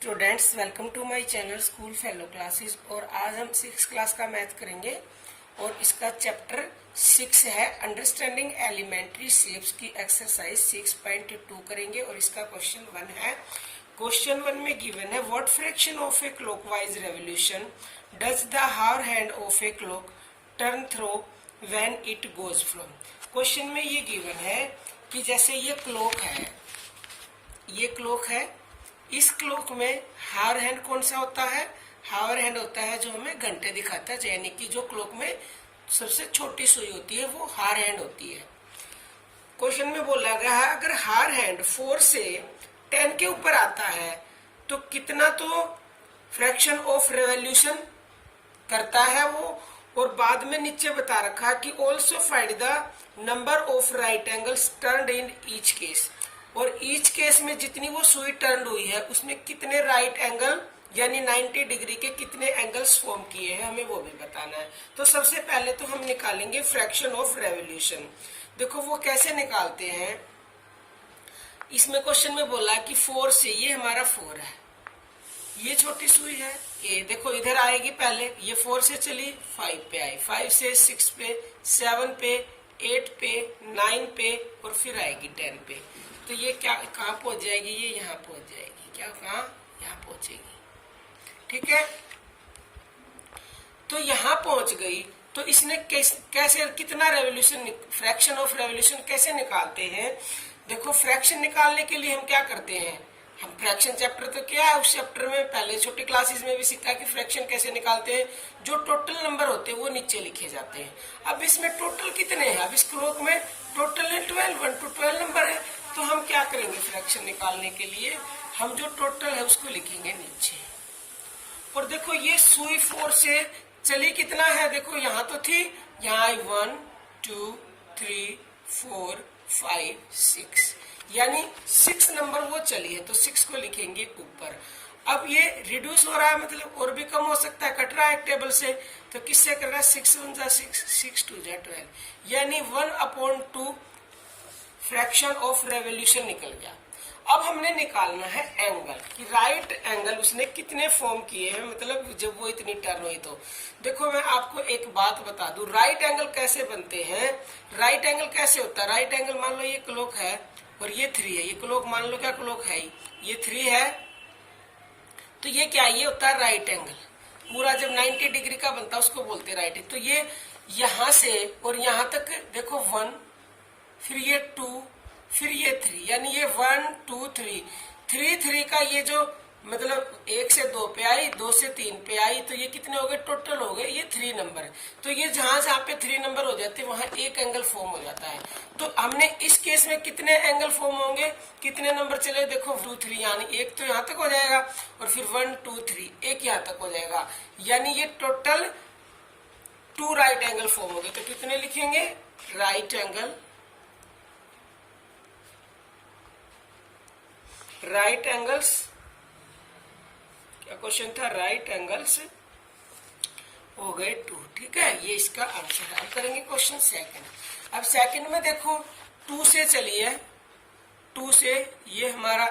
Students, welcome to my channel school fellow classes. और आज हम 6th क्लास का मैथ करेंगे और इसका चैप्टर 6 है अंडरस्टैंडिंग एलिमेंट्री शेप्स की एक्सरसाइज 6.2 करेंगे और इसका क्वेश्चन 1 है। क्वेश्चन 1 में गिवन है what fraction of a clockwise revolution does the hour hand of a clock turn through when it goes from. Question में ये गिवन है कि जैसे ये क्लॉक है, इस क्लॉक में हावर हैंड कौन सा होता है? हावर हैंड होता है जो हमें घंटे दिखाता है, यानी कि जो क्लॉक में सबसे छोटी सुई होती है वो हावर हैंड होती है। क्वेश्चन में बोला गया है अगर हावर हैंड 4 से 10 के ऊपर आता है तो कितना तो फ्रैक्शन ऑफ रेवोल्यूशन करता है वो। और बाद में नीचे बता रखा कि also find the number of right angles turned in each case. और ईच केस में जितनी वो सुई टर्न हुई है उसमें कितने राइट एंगल यानी 90 डिग्री के कितने एंगल्स फॉर्म किए हैं हमें वो भी बताना है। तो सबसे पहले तो हम निकालेंगे फ्रैक्शन ऑफ रेवोल्यूशन। देखो वो कैसे निकालते हैं। इसमें क्वेश्चन में बोला कि 4 से, ये हमारा 4 है, ये छोटी सुई है, ये देखो इधर आएगी पहले, ये 4 से चली 5 पे आई, 5 से 6 पे, 7 पे, 8 पे, 9 पे और फिर आएगी 10 पे। तो ये क्या कहाँ पहुंच जाएगी? ये यहाँ पहुंच जाएगी। क्या कहाँ? यहाँ पहुंचेगी। ठीक है, तो यहाँ पहुंच गई। तो इसने कैसे कितना रेवोल्यूशन, फ्रैक्शन ऑफ रेवोल्यूशन कैसे निकालते हैं? देखो फ्रैक्शन निकालने के लिए हम क्या करते हैं, हम फ्रैक्शन चैप्टर तो क्या है, उस चैप्टर में पहले छोटी क्लासेस में भी सीखा कि फ्रैक्शन कैसे निकालते हैं। जो टोटल नंबर होते हैं वो नीचे लिखे जाते हैं। अब इसमें टोटल कितने हैं? अब इस क्लॉक में टोटल है 12, 1 to 12 नंबर है। तो हम क्या करेंगे फ्रैक्शन निकालने के लिए, हम जो टोटल है उसको लिखेंगे नीचे। और देखो ये सुई 4 से चली कितना है, देखो यहाँ तो थी, यहाँ 1 2 3 4 5 6, यानी 6 नंबर वो चली है, तो 6 को लिखेंगे ऊपर। अब ये रिड्यूस हो रहा है, मतलब और भी कम हो सकता है, कट रहा है टेबल से, तो किससे कर रहा है? 6 1 जा 6, 6 2 जा 12, यानी 1/2 फ्रैक्शन ऑफ रेवोल्यूशन निकल गया। अब हमने निकालना है एंगल कि राइट एंगल उसने कितने फॉर्म किए हैं, मतलब जब वो इतनी टर्न हुई। तो देखो मैं आपको एक बात बता दूं, राइट एंगल कैसे बनते हैं। राइट एंगल कैसे होता है? राइट एंगल मान लो ये क्लॉक है और ये 3 है, ये क्लॉक मान लो क्या क्लॉक है, ये 3 है, तो ये क्या, ये होता है राइट एंगल। पूरा जब 90 डिग्री का बनता है उसको बोलते हैं राइट। तो ये यहां से और यहां तक देखो 1, फिर ये 2, फिर ये 3, यानी ये 1 2 3, 3 3 का ये जो मतलब 1 से 2 पे आई, 2 से 3 पे आई, तो ये कितने हो गए? टोटल हो गए ये 3 नंबर। तो ये जहां पे 3 नंबर हो जाते हैं वहां एक एंगल फॉर्म हो जाता है। तो हमने इस केस में कितने एंगल फॉर्म होंगे, कितने नंबर चले? देखो 2 3, यानी एक तो यहाँ तक हो जाएगा और फिर 1 2 3 एक यहाँ तक हो जाएगा, यानी ये टोटल 2 राइट एंगल फॉर्म हो गए। तो कितने लिखेंगे? राइट एंगल, राइट एंगल्स, क्या क्वेश्चन था? राइट एंगल्स हो गए 2। ठीक है, ये इसका आंसर है। अब करेंगे क्वेश्चन सेकंड। अब सेकंड में देखो 2 से चली है, 2 से ये हमारा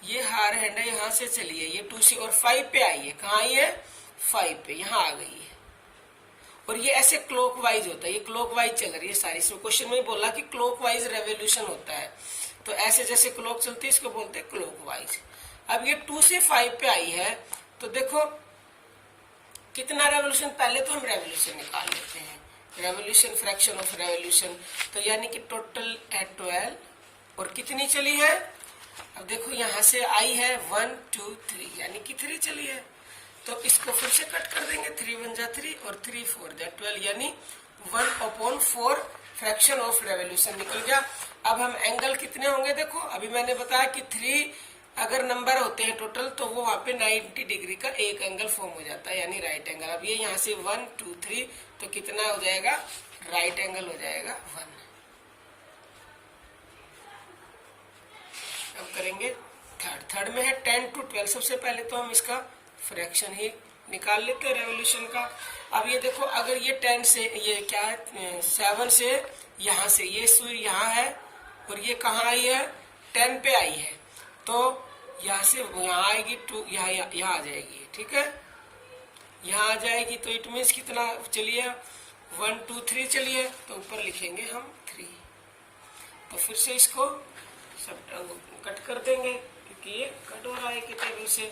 ये हार हैंड है, यहां से चली है ये 2 से और 5 पे आई है। कहाँ आई है? 5 पे, यहाँ आ गई है। और ये ऐसे क्लॉकवाइज होता है, ये क्लॉकवाइज चल रही है सारी। इसमें क्वेश्चन में बोला कि क्लॉकवाइज रेवोल्यूशन होता है, तो ऐसे जैसे क्लॉक चलती है इसको बोलते हैं क्लॉकवाइज। अब ये 2 से 5 पे आई है, तो देखो कितना रेवोल्यूशन, पहले तो हम रेवोल्यूशन निकाल लेते हैं। रेवोल्यूशन, फ्रैक्शन ऑफ रेवोल्यूशन, तो यानी कि टोटल है 12 और कितनी चली है? अब देखो यहाँ से आई है 1 2 3, यानी कि 3 चली है। तो इसको फिर से कट कर देंगे, 3 1 जा 3 और 3 4 जा 12, यानी 1/4 फ्रैक्शन ऑफ रेवोल्यूशन निकल गया। अब हम एंगल कितने होंगे देखो, अभी मैंने बताया कि 3 अगर नंबर होते हैं टोटल तो वो वहां पे 90 डिग्री का एक एंगल फॉर्म हो जाता है, यानी राइट एंगल। अब ये यहाँ से 1 2 3, तो कितना हो जाएगा? राइट एंगल हो जाएगा 1। अब करेंगे थर्ड में है 10 to 12। सबसे पहले तो हम इसका फ्रैक्शन ही निकाल लेते हैं रेवोल्यूशन का। अब ये देखो अगर ये 10 से, ये क्या है 7 से, यहाँ से ये सुई यहाँ है और ये कहाँ आई है? 10 पे आई है, तो यहाँ से यहाँ आएगी 2, यहाँ आ जाएगी, ठीक है, यहाँ आ जाएगी। तो इट मीन्स कितना, चलिए 1 2 3 चलिए, तो ऊपर लिखेंगे हम 3। तो फिर से इसको सब कट कर देंगे क्योंकि ये कट हो रहा है कि टेबल से।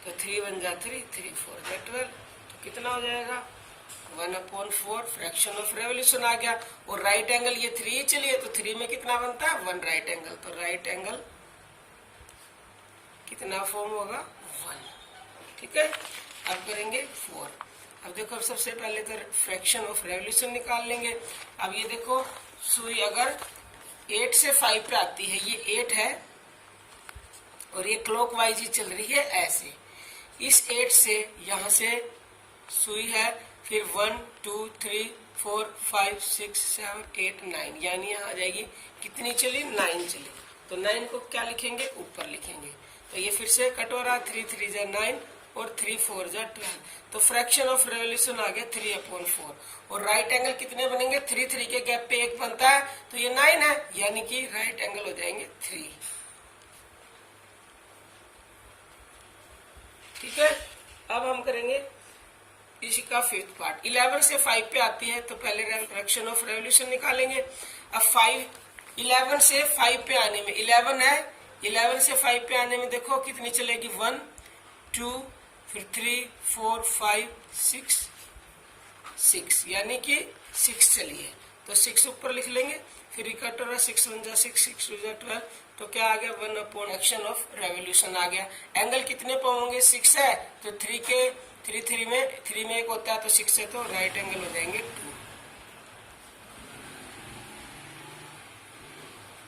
तो 3 1 जा 3, 3 4 जा 12, तो कितना हो जाएगा 1/4 फ्रैक्शन ऑफ रेवोल्यूशन आ गया। और राइट एंगल ये 3 चलिए, तो 3 में कितना बनता है 1 राइट एंगल, तो राइट एंगल कितना फॉर्म होगा 1, ठीक है। अब करेंगे 4। अब देखो सबसे पहले तो फ्रैक्शन ऑफ रेवोल्यूशन निकाल लेंगे। अब ये देखो सुई अगर 8 से 5 पे आती है, ये 8 है और ये क्लॉकवाइज ही चल रही है ऐसे, इस 8 से यहाँ से सुई है, फिर 1 2 3 4 5 6 7 8 9, यानी यहाँ आ जाएगी कितनी चली 9 चली। तो 9 को क्या लिखेंगे ऊपर लिखेंगे। तो ये फिर से कट हो रहा, 3 3 जा 9 और 3 4 जा 12। तो फ्रैक्शन ऑफ रेवोल्यूशन आ गया 3/4। और राइट एंगल कितने बनेंगे, 3 3 के गैप पे एक बनता है, तो ये 9 है, यानी कि राइट एंगल हो जाएंगे 3, ठीक है। अब हम करेंगे इसी का 5th पार्ट। 11 से 5 पे आती है, तो पहले फ्रैक्शन ऑफ रेवोल्यूशन निकालेंगे। अब 11 से 5 पे आने में 11 है, 11 से 5 पे आने में देखो कितनी चलेगी 1 2 फिर 3 4 5 6, यानी कि 6 चली है, तो 6 ऊपर लिख लेंगे। फिर इकट्ठा रहा 6 1 जा 6 6 2 जा 12, तो क्या आ गया 1/, एक्शन ऑफ रेवोल्यूशन आ गया। एंगल कितने पे होंगे 6 है, तो 3 में एक होता है, तो 6 है, तो राइट एंगल हो जाएंगे 2,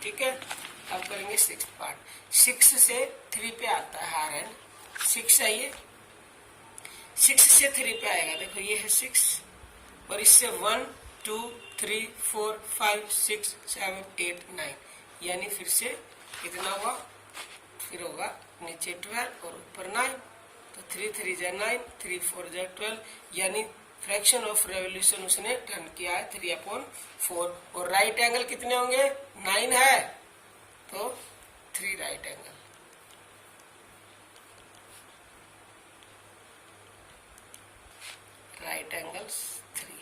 ठीक है। अब करेंगे 6th पार्ट। 6 से 3 पे आता है हार एंड, 6 है ये, 6 से 3 पे आएगा, देखो ये है 6 और इससे 1 2 3 4 5 6 7 8 9, यानी फिर से कितना हुआ, फिर होगा नीचे 12 और ऊपर 9, तो 3 3 जा 9 3 4 जा 12, यानी फ्रैक्शन ऑफ रेवोल्यूशन उसने टर्न किया है 3/4। और राइट एंगल कितने होंगे 9 है, तो 3 राइट एंगल, राइट एंगल्स 3।